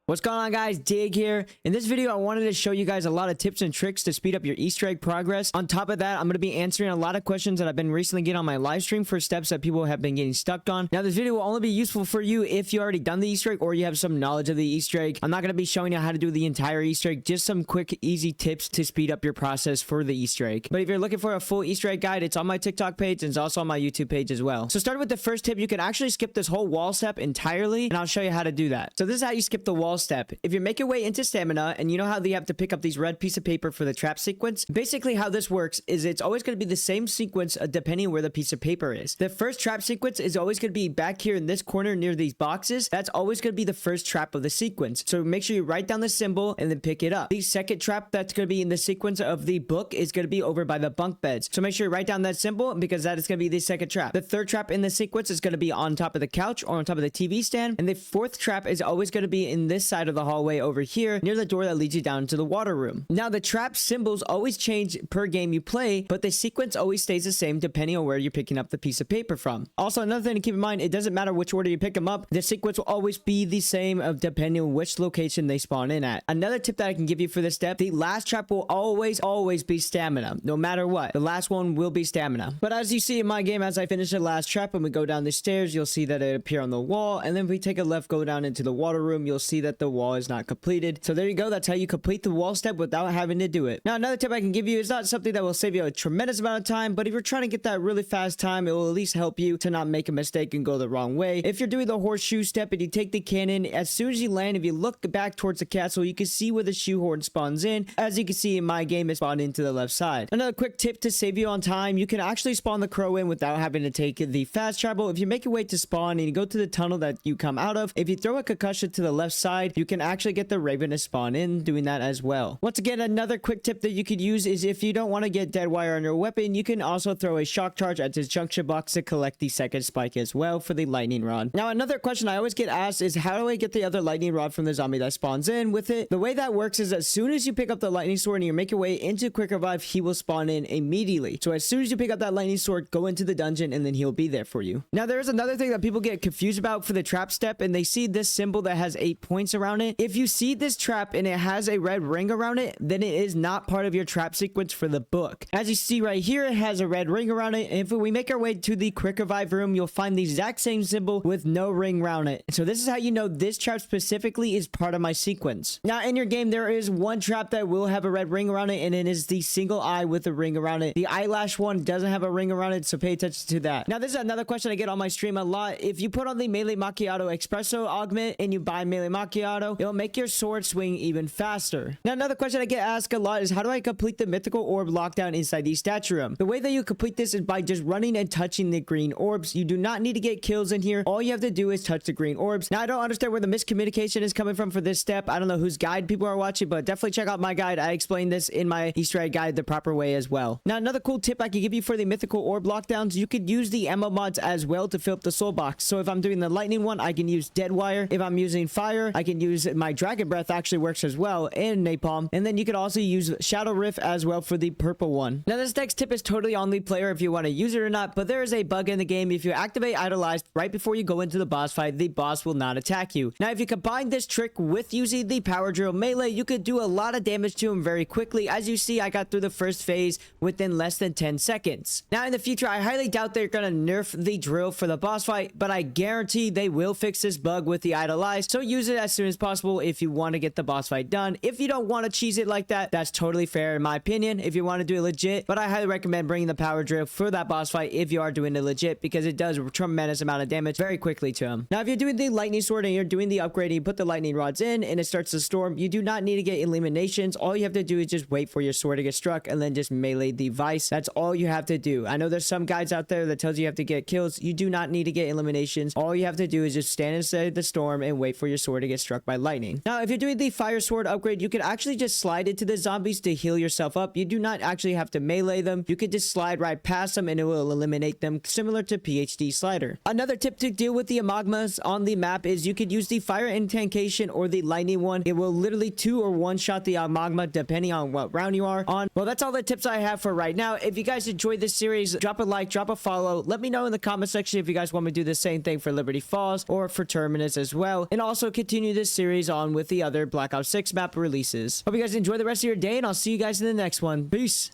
What's going on, guys? Dig here. In this video, I wanted to show you guys a lot of tips and tricks to speed up your Easter egg progress. On top of that, I'm going to be answering a lot of questions that I've been recently getting on my live stream for steps that people have been getting stuck on. Now, this video will only be useful for you if you already done the Easter egg or you have some knowledge of the Easter egg. I'm not going to be showing you how to do the entire Easter egg, just some quick, easy tips to speed up your process for the Easter egg. But if you're looking for a full Easter egg guide, it's on my TikTok page and it's also on my YouTube page as well. So starting with the first tip, you can actually skip this whole wall step entirely, and I'll show you how to do that. So this is how you skip the wall step. If you're making your way into stamina, and you know how you have to pick up these red piece of paper for the trap sequence, basically how this works is it's always going to be the same sequence depending on where the piece of paper is. The first trap sequence is always going to be back here in this corner near these boxes. That's always going to be the first trap of the sequence. So make sure you write down the symbol and then pick it up. The second trap that's going to be in the sequence of the book is going to be over by the bunk beds. So make sure you write down that symbol because that is going to be the second trap. The third trap in the sequence is going to be on top of the couch or on top of the TV stand. And the fourth trap is always going to be in this side of the hallway over here near the door that leads you down to the water room. Now, the trap symbols always change per game you play, but the sequence always stays the same depending on where you're picking up the piece of paper from. Also, another thing to keep in mind, it doesn't matter which order you pick them up, the sequence will always be the same of depending on which location they spawn in at. Another tip that I can give you for this step, the last trap will always be stamina, no matter what. The last one will be stamina. But as you see in my game, as I finish the last trap and we go down the stairs, you'll see that it appear on the wall, and then if we take a left, go down into the water room, you'll see that the wall is not completed. So there you go. That's how you complete the wall step without having to do it. Now, another tip I can give you is not something that will save you a tremendous amount of time, but if you're trying to get that really fast time, it will at least help you to not make a mistake and go the wrong way. If you're doing the horseshoe step and you take the cannon, as soon as you land, if you look back towards the castle, you can see where the shoehorn spawns in. As you can see in my game, it spawned into the left side. Another quick tip to save you on time, you can actually spawn the crow in without having to take the fast travel. If you make your way to spawn and you go to the tunnel that you come out of, if you throw a concussion to the left side, you can actually get the raven to spawn in doing that as well. Once again, another quick tip that you could use is if you don't want to get dead wire on your weapon, you can also throw a shock charge at this junction box to collect the second spike as well for the lightning rod. Now, another question I always get asked is how do I get the other lightning rod from the zombie that spawns in with it? The way that works is as soon as you pick up the lightning sword and you make your way into quick revive, he will spawn in immediately. So as soon as you pick up that lightning sword, go into the dungeon and then he'll be there for you. Now, there is another thing that people get confused about for the trap step, and they see this symbol that has 8 points around it. If you see this trap and it has a red ring around it, then it is not part of your trap sequence for the book. As you see right here, it has a red ring around it. And if we make our way to the quick revive room, you'll find the exact same symbol with no ring around it. So this is how you know this trap specifically is part of my sequence. Now, in your game, there is one trap that will have a red ring around it, and it is the single eye with a ring around it. The eyelash one doesn't have a ring around it, so pay attention to that. Now, this is another question I get on my stream a lot. If you put on the Melee Macchiato Espresso augment and you buy Melee Macchiato, it'll make your sword swing even faster. Now, another question I get asked a lot is how do I complete the mythical orb lockdown inside the statue room? The way that you complete this is by just running and touching the green orbs. You do not need to get kills in here. All you have to do is touch the green orbs. Now, I don't understand where the miscommunication is coming from for this step. I don't know whose guide people are watching, but definitely check out my guide. I explained this in my Easter egg guide the proper way as well. Now, another cool tip I can give you for the mythical orb lockdowns, you could use the ammo mods as well to fill up the soul box. So if I'm doing the lightning one, I can use dead wire. If I'm using fire, I can use my dragon breath, actually works as well, and napalm. And then you could also use shadow rift as well for the purple one. Now, this next tip is totally on the player if you want to use it or not, but there is a bug in the game. If you activate idolized right before you go into the boss fight, the boss will not attack you. Now, if you combine this trick with using the power drill melee, you could do a lot of damage to him very quickly. As you see, I got through the first phase within less than 10 seconds. Now, in the future, I highly doubt they're gonna nerf the drill for the boss fight, but I guarantee they will fix this bug with the idolized, so use it as soon as possible if you want to get the boss fight done. If you don't want to cheese it like that, that's totally fair in my opinion if you want to do it legit, but I highly recommend bringing the power drill for that boss fight if you are doing it legit, because it does a tremendous amount of damage very quickly to him. Now, if you're doing the lightning sword and you're doing the upgrade and you put the lightning rods in and it starts to storm, you do not need to get eliminations. All you have to do is just wait for your sword to get struck and then just melee the vice. That's all you have to do. I know there's some guides out there that tells you have to get kills. You do not need to get eliminations. All you have to do is just stand inside the storm and wait for your sword to get struck by lightning. Now, if you're doing the fire sword upgrade, you can actually just slide into the zombies to heal yourself up. You do not actually have to melee them. You could just slide right past them and it will eliminate them, similar to PhD slider. Another tip to deal with the amagmas on the map is you could use the fire incantation or the lightning one. It will literally 2 or 1 shot the amagma depending on what round you are on. Well, that's all the tips I have for right now. If you guys enjoyed this series, drop a like, drop a follow. Let me know in the comment section if you guys want me to do the same thing for Liberty Falls or for Terminus as well. And also continue to this series on with the other Black Ops 6 map releases. Hope you guys enjoy the rest of your day, and I'll see you guys in the next one. Peace.